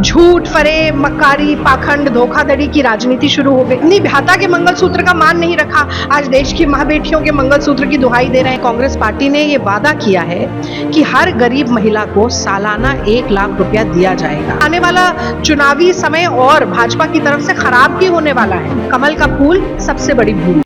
झूठ, फरेब, मक्कारी, पाखंड, धोखाधड़ी की राजनीति शुरू हो गई। अपनी भ्राता के मंगलसूत्र का मान नहीं रखा, आज देश की माँ बेटियों के मंगलसूत्र की दुहाई दे रहे हैं। कांग्रेस पार्टी ने ये वादा किया है कि हर गरीब महिला को सालाना 1 लाख रुपया दिया जाएगा। आने वाला चुनावी समय और भाजपा की तरफ से खराब ही होने वाला है। कमल का फूल सबसे बड़ी भूल।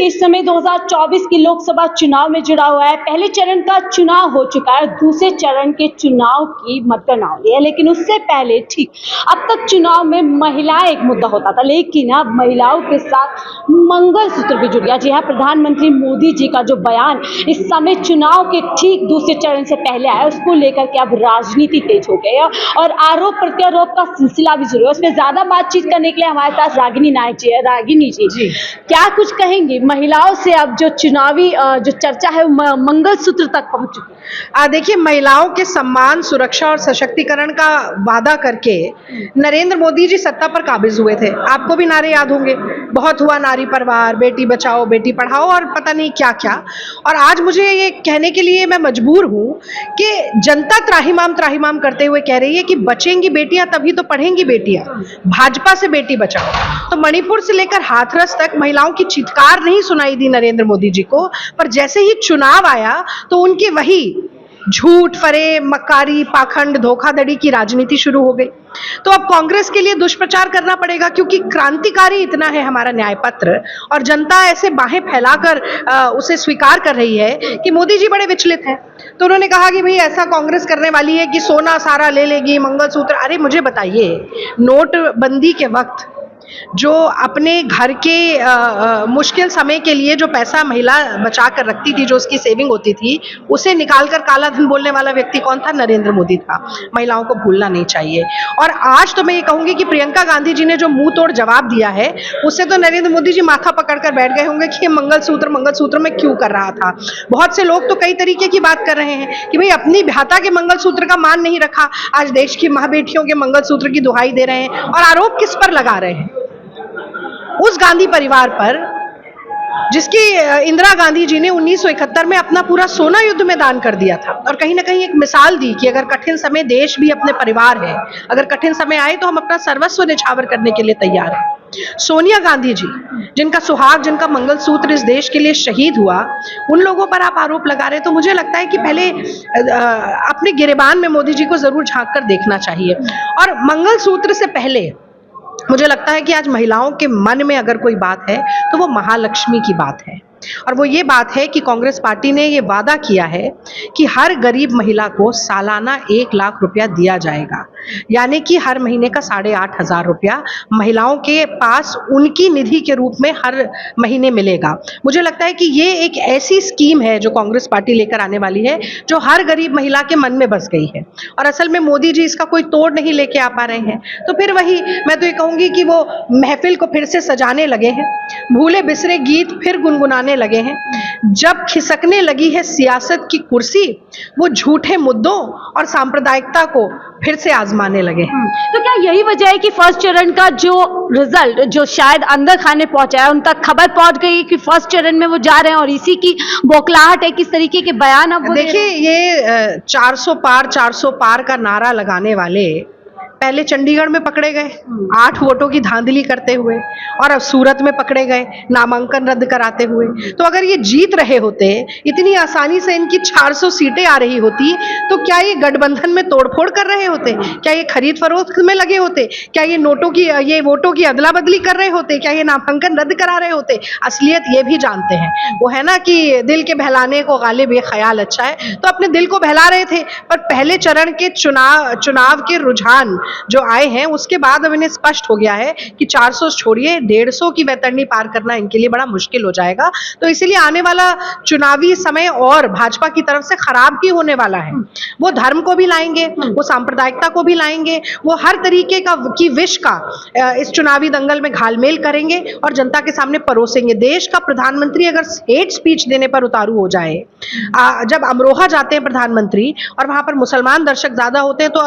इस समय 2024 के लोकसभा चुनाव में जुड़ा हुआ है। पहले चरण का चुनाव हो चुका है, दूसरे चरण के चुनाव की मतगणना हो रही है। लेकिन उससे पहले ठीक अब तक चुनाव में महिलाएं एक मुद्दा होता था, लेकिन अब महिलाओं के साथ मंगलसूत्र भी जुड़ गया। जी हाँ, प्रधानमंत्री मोदी जी का जो बयान इस समय चुनाव के ठीक दूसरे चरण से पहले आया, उसको लेकर के अब राजनीति तेज हो गई है और आरोप प्रत्यारोप का सिलसिला भी शुरू है। उसमें ज्यादा बातचीत करने के लिए हमारे साथ रागिनी नायक जी है। रागिनी जी, क्या कुछ कहेंगी? महिलाओं से अब जो चुनावी जो चर्चा है वो मंगलसूत्र तक पहुंच चुकी है। देखिए, महिलाओं के सम्मान, सुरक्षा और सशक्तिकरण का वादा करके नरेंद्र मोदी जी सत्ता पर काबिज हुए थे। आपको भी नारे याद होंगे, बहुत हुआ नारी परवार, बेटी बचाओ बेटी पढ़ाओ और पता नहीं क्या क्या। और आज मुझे ये कहने के लिए मैं मजबूर हूँ कि जनता त्राहिमाम करते हुए कह रही है कि बचेंगी बेटियां तभी तो पढ़ेंगी बेटियां, भाजपा से बेटी बचाओ। तो मणिपुर से लेकर हाथरस तक महिलाओं की चित्कार नहीं सुनाई दी नरेंद्र मोदी जी को, पर जैसे ही चुनाव आया तो उनकी वही झूठ, फरेब, मक्कारी, पाखंड, धोखाधड़ी की राजनीति शुरू हो गई। तो अब कांग्रेस के लिए दुष्प्रचार करना पड़ेगा, क्योंकि क्रांतिकारी इतना है हमारा न्याय पत्र और जनता ऐसे बाहें फैलाकर उसे स्वीकार कर रही है कि मोदी जी बड़े विचलित हैं। तो उन्होंने कहा कि भाई ऐसा कांग्रेस करने वाली है कि सोना सारा ले लेगी, मंगलसूत्र। अरे मुझे बताइए, नोटबंदी के वक्त जो अपने घर के मुश्किल समय के लिए जो पैसा महिला बचा कर रखती थी, जो उसकी सेविंग होती थी, उसे निकालकर काला धन बोलने वाला व्यक्ति कौन था? नरेंद्र मोदी था। महिलाओं को भूलना नहीं चाहिए। और आज तो मैं ये कहूंगी कि प्रियंका गांधी जी ने जो मुंह तोड़ जवाब दिया है, उससे तो नरेंद्र मोदी जी माथा पकड़कर बैठ गए होंगे कि ये मंगलसूत्र में क्यों कर रहा था। बहुत से लोग तो कई तरीके की बात कर रहे हैं कि भाई अपनी भ्राता के मंगलसूत्र का मान नहीं रखा, आज देश की माँ बेटियों के मंगलसूत्र की दुहाई दे रहे हैं। और आरोप किस पर लगा रहे हैं? उस गांधी परिवार पर जिसकी इंदिरा गांधी जी ने 1971 में अपना पूरा सोना युद्ध में दान कर दिया था। और कहीं ना कहीं एक मिसाल दी कि अगर कठिन समय, देश भी अपने परिवार है, अगर कठिन समय आए तो हम अपना सर्वस्व न्यौछावर करने के लिए तैयार हैं। सोनिया गांधी जी, जिनका सुहाग, जिनका मंगलसूत्र इस देश के लिए शहीद हुआ, उन लोगों पर आप आरोप लगा रहे हैं। तो मुझे लगता है कि पहले अपने गिरेबान में मोदी जी को जरूर झांक कर देखना चाहिए। और मंगलसूत्र से पहले मुझे लगता है कि आज महिलाओं के मन में अगर कोई बात है तो वो महालक्ष्मी की बात है। और वो ये बात है कि कांग्रेस पार्टी ने ये वादा किया है कि हर गरीब महिला को सालाना 1 लाख रुपया दिया जाएगा, यानी कि हर महीने का 8,500 रुपया महिलाओं के पास उनकी निधि के रूप में हर महीने मिलेगा। मुझे लगता है कि ये एक ऐसी स्कीम है जो कांग्रेस पार्टी लेकर आने वाली है, जो हर गरीब महिला के मन में बस गई है। और असल में मोदी जी इसका कोई तोड़ नहीं लेके आ पा रहे हैं। तो फिर वही मैं तो ये कहूंगी कि वो महफिल को फिर से सजाने लगे हैं, भूले बिसरे गीत फिर गुनगुनाने लगे हैं। जब खिसकने लगी है सियासत की कुर्सी, वो झूठे मुद्दों और सांप्रदायिकता को फिर से आजमाने लगे हैं। तो क्या यही वजह है कि फर्स्ट चरण का जो रिजल्ट, जो शायद अंदर खाने पहुंचा है, उन तक खबर पहुंच गई कि फर्स्ट चरण में वो जा रहे हैं और इसी की बौखलाहट है? किस तरीके के बयान अब देखिए, ये 400 पार का नारा लगाने वाले पहले चंडीगढ़ में पकड़े गए 8 वोटों की धांधली करते हुए, और अब सूरत में पकड़े गए नामांकन रद्द कराते हुए। तो अगर ये जीत रहे होते, इतनी आसानी से इनकी 400 सीटें आ रही होती, तो क्या ये गठबंधन में तोड़फोड़ कर रहे होते? क्या ये खरीद फरोख्त में लगे होते? क्या ये वोटों की अदला बदली कर रहे होते? क्या ये नामांकन रद्द करा रहे होते? असलियत ये भी जानते हैं। वो है ना कि दिल के बहलाने को गालिब ये ख्याल अच्छा है। तो अपने दिल को बहला रहे थे, पर पहले चरण के चुनाव के रुझान जो आए हैं, उसके बाद अब इन्हें स्पष्ट हो गया है कि 400 छोड़िए, 150 की वैतरणी पार करना इनके लिए बड़ा मुश्किल हो जाएगा। तो इसीलिए आने वाला चुनावी समय और भाजपा की तरफ से खराब ही होने वाला है। वो धर्म को भी लाएंगे, वो सांप्रदायिकता को भी लाएंगे, वो हर तरीके की विष का इस चुनावी दंगल में घालमेल करेंगे और जनता के सामने परोसेंगे। देश का प्रधानमंत्री अगर हेट स्पीच देने पर उतारू हो जाए, जब अमरोहा जाते हैं प्रधानमंत्री और वहां पर मुसलमान दर्शक ज्यादा होते हैं तो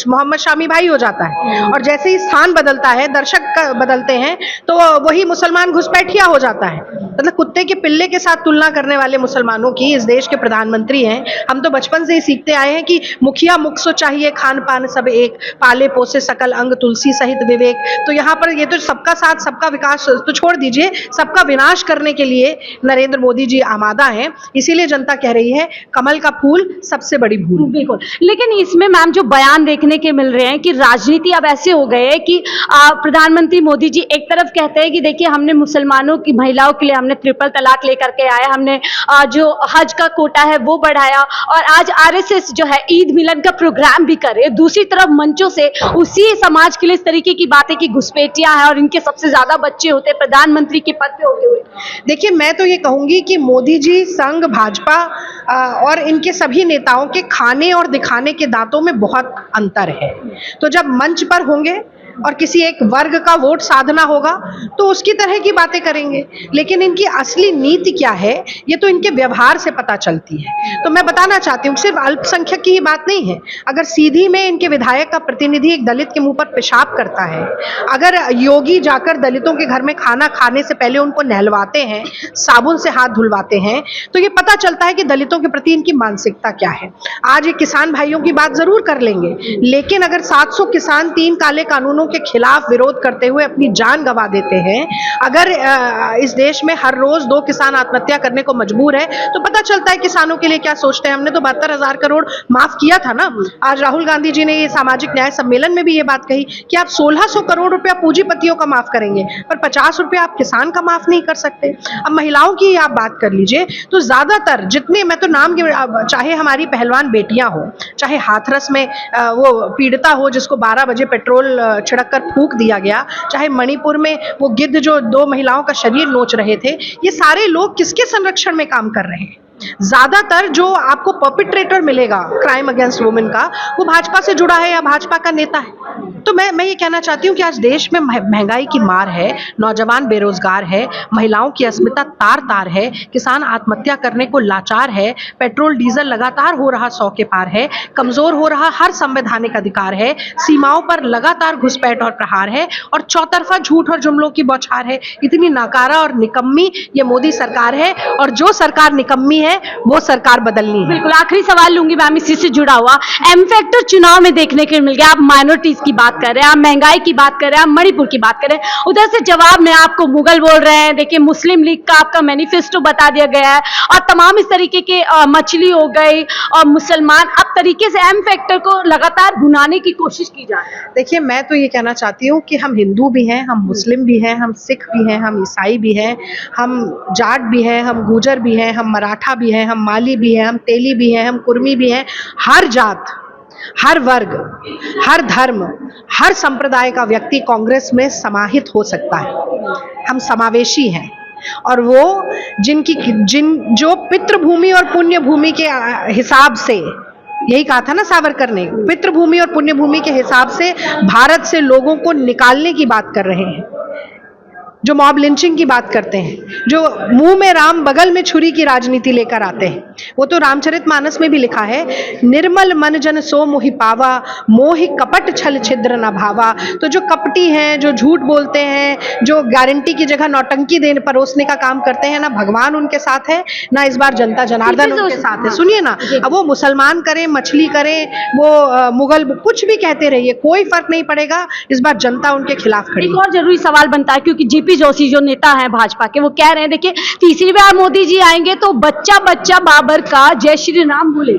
मोहम्मद शामी भाई हो जाता है, और जैसे ही स्थान बदलता है, दर्शक बदलते हैं, तो वही मुसलमान घुसपैठिया हो जाता है। मतलब कुत्ते के पिल्ले के साथ तुलना करने वाले मुसलमानों की इस देश के प्रधानमंत्री हैं। हम तो बचपन से ही सीखते आए हैं कि मुखिया मुख सो चाहिए, खान पान सब एक, पाले पोसे सकल अंग तुलसी सहित विवेक। तो यहाँ पर ये तो सबका साथ सबका विकास तो छोड़ दीजिए, सबका विनाश करने के लिए नरेंद्र मोदी जी आमादा हैं। इसीलिए जनता कह रही है कमल का फूल सबसे बड़ी भूल। बिल्कुल, लेकिन इसमें मैम जो बयान देखने के मिल रहे हैं कि राजनीति अब ऐसे हो गए है कि प्रधानमंत्री मोदी जी एक तरफ कहते हैं कि देखिए हमने मुसलमानों की महिलाओं के लिए हमने ट्रिपल तलाक लेकर के आया, हमने जो हज का कोटा है वो बढ़ाया, और आज आरएसएस जो है ईद मिलन का प्रोग्राम भी करे। दूसरी तरफ मंचों से उसी समाज के लिए इस तरीके की बातें कि घुसपैठियां हैं और इनके सबसे ज्यादा बच्चे होते हैं प्रधानमंत्री के पद पे होते हुए। देखिए, मैं तो ये कहूंगी कि मोदी जी संघ भाजपा और इनके सभी नेताओं के खाने और दिखाने के दांतों में बहुत अंतर है। तो जब मंच पर होंगे और किसी एक वर्ग का वोट साधना होगा तो उसकी तरह की बातें करेंगे, लेकिन इनकी असली नीति क्या है ये तो इनके व्यवहार से पता चलती है। तो मैं बताना चाहती हूँ, सिर्फ अल्पसंख्यक की ही बात नहीं है। अगर सीधी में इनके विधायक का प्रतिनिधि एक दलित के मुंह पर पेशाब करता है, अगर योगी जाकर दलितों के घर में खाना खाने से पहले उनको नहलवाते हैं, साबुन से हाथ धुलवाते हैं, तो ये पता चलता है कि दलितों के प्रति इनकी मानसिकता क्या है। आज ये किसान भाइयों की बात जरूर कर लेंगे, लेकिन अगर 700 किसान 3 काले कानूनों के खिलाफ विरोध करते हुए अपनी जान गंवा देते हैं, अगर इस देश में हर रोज 2 किसान आत्महत्या करने को मजबूर है, तो पता चलता है किसानों के लिए क्या सोचते हैं। हमने तो 72,000 करोड़ माफ किया था ना। आज राहुल गांधी जी ने ये सामाजिक न्याय सम्मेलन में भी ये बात कही कि आप 1600 करोड़ रुपया पूंजीपतियों का माफ करेंगे, पर 50 रुपया आप किसान का माफ नहीं कर सकते। अब महिलाओं की आप बात कर लीजिए, तो ज्यादातर जितने, मैं तो नाम चाहे हमारी पहलवान बेटियां हो, चाहे हाथरस में वो पीड़िता हो जिसको 12 बजे पेट्रोल छिड़क कर फूंक दिया गया, चाहे मणिपुर में वो गिद्ध जो 2 महिलाओं का शरीर नोच रहे थे, ये सारे लोग किसके संरक्षण में काम कर रहे हैं? ज्यादातर जो आपको परपिट्रेटर मिलेगा क्राइम अगेंस्ट वुमेन का, वो भाजपा से जुड़ा है या भाजपा का नेता है। तो मैं ये कहना चाहती हूँ कि आज देश में महंगाई की मार है, नौजवान बेरोजगार है, महिलाओं की अस्मिता तार तार है, किसान आत्महत्या करने को लाचार है, पेट्रोल डीजल लगातार हो रहा 100 के पार है, कमजोर हो रहा हर संवैधानिक अधिकार है, सीमाओं पर लगातार घुसपैठ और प्रहार है, और चौतरफा झूठ और जुमलों की बौछार है। इतनी नाकारा और निकम्मी ये मोदी सरकार है, और जो सरकार निकम्मी है वो सरकार बदलनी है। बिल्कुल, आखिरी सवाल लूंगी मैम इसी से जुड़ा हुआ। एम फैक्टर चुनाव में देखने को मिल गया। आप माइनॉरिटीज की बात कर रहे हैं, आप महंगाई की बात कर रहे हैं, आप मणिपुर की बात कर रहे हैं, उधर से जवाब में आपको मुगल बोल रहे हैं। देखिए, मुस्लिम लीग का आपका मैनिफेस्टो बता दिया गया है, और तमाम इस तरीके के मछली हो गई और मुसलमान, अब तरीके से एम फैक्टर को लगातार भुनाने की कोशिश की जा रही है। देखिए, मैं तो ये कहना चाहती हूँ कि हम हिंदू भी हैं, हम मुस्लिम भी हैं, हम सिख भी हैं, हम ईसाई भी हैं, हम जाट भी हैं, हम गुजर भी हैं, हम मराठा भी हैं, हम माली भी हैं, हम तेली भी हैं, हम कुर्मी भी हैं। हर जात, हर वर्ग, हर धर्म, हर संप्रदाय का व्यक्ति कांग्रेस में समाहित हो सकता है। हम समावेशी हैं, और वो जो पितृभूमि और पुण्य भूमि के हिसाब से, यही कहा था ना सावरकर ने, पितृभूमि और पुण्य भूमि के हिसाब से भारत से लोगों को निकालने की बात कर रहे हैं, जो मॉब लिंचिंग की बात करते हैं, जो मुंह में राम बगल में छुरी की राजनीति लेकर आते हैं। वो तो रामचरितमानस में भी लिखा है, निर्मल मन जन सो मोहि पावा, मोहि कपट छल छिद्र न भावा। तो जो कपटी हैं, जो झूठ बोलते हैं, जो गारंटी की जगह नौटंकी देने परोसने का काम करते हैं, ना भगवान उनके साथ है, ना इस बार जनता जनार्दन उनके साथ है। सुनिए ना, अब वो मुसलमान करें, मछली करें, वो मुगल, कुछ भी कहते रहिए, कोई फर्क नहीं पड़ेगा। इस बार जनता उनके खिलाफ खड़ी। एक और जरूरी सवाल बनता है, क्योंकि जेपी जोशी जो नेता है भाजपा के, वो कह रहे हैं देखिए तीसरी बार मोदी जी आएंगे तो बच्चा बच्चा बाबर का जय श्री राम बोले।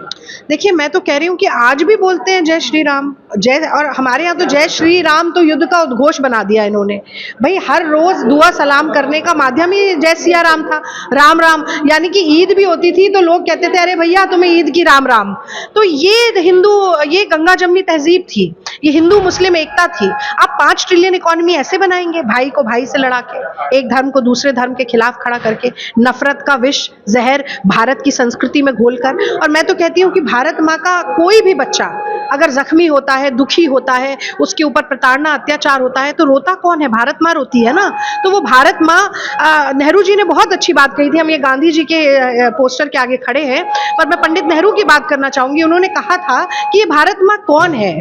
देखिए, मैं तो कह रही हूँ कि आज भी बोलते हैं जय श्री राम। जय, और हमारे यहाँ तो जय श्री राम तो युद्ध का उद्घोष बना दिया इन्होंने। भाई हर रोज दुआ सलाम करने का माध्यम ही जय सिया राम था, राम राम। यानी कि ईद भी होती थी तो लोग कहते थे अरे भैया तुम्हें ईद की राम राम। तो ये गंगा जमनी तहजीब थी, ये हिंदू मुस्लिम एकता थी। आप 5 ट्रिलियन इकोनॉमी ऐसे बनाएंगे, भाई को भाई से लड़ा के, एक धर्म को दूसरे धर्म के खिलाफ खड़ा करके, नफरत का विष जहर भारत की संस्कृति में घोलकर। और मैं तो कहती हूँ कि भारत माँ का कोई भी बच्चा अगर जख्मी होता है, दुखी होता है, उसके ऊपर प्रताड़ना अत्याचार होता है तो रोता कौन है? भारत माँ रोती है ना। तो वो भारत माँ, नेहरू जी ने बहुत अच्छी बात कही थी, हम ये गांधी जी के पोस्टर के आगे खड़े हैं पर मैं पंडित नेहरू की बात करना चाहूंगी। उन्होंने कहा था कि ये भारत माँ कौन है?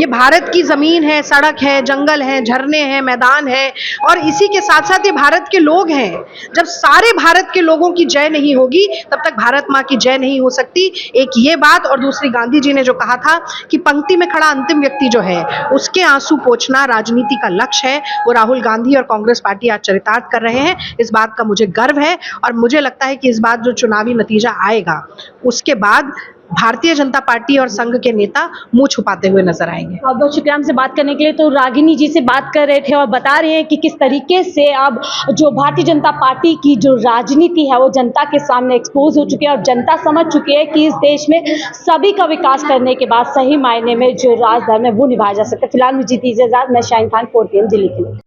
ये भारत की जमीन है, सड़क है, जंगल है, झरने हैं, मैदान है, और इसी के साथ साथ ये भारत के लोग हैं। जब सारे भारत के लोगों की जय नहीं होगी तब तक भारत माँ की जय नहीं हो सकती। एक ये बात, और दूसरी गांधी जी ने जो कहा था कि पंक्ति में खड़ा अंतिम व्यक्ति जो है उसके आंसू पोंछना राजनीति का लक्ष्य है, वो राहुल गांधी और कांग्रेस पार्टी आज चरितार्थ कर रहे हैं। इस बात का मुझे गर्व है और मुझे लगता है कि इस बार जो चुनावी नतीजा आएगा उसके बाद भारतीय जनता पार्टी और संघ के नेता मुंह छुपाते हुए नजर आएंगे। बहुत बहुत शुक्रिया हमसे बात करने के लिए। तो रागिनी जी से बात कर रहे थे और बता रहे हैं कि किस तरीके से अब जो भारतीय जनता पार्टी की जो राजनीति है वो जनता के सामने एक्सपोज हो चुकी है और जनता समझ चुकी है कि इस देश में सभी का विकास करने के बाद सही मायने में जो राजधर्म है वो निभाया जा सकता है। फिलहाल मुझे दीजिए इजाजत, मैं शाहीन खान, 4 PM दिल्ली के लिए।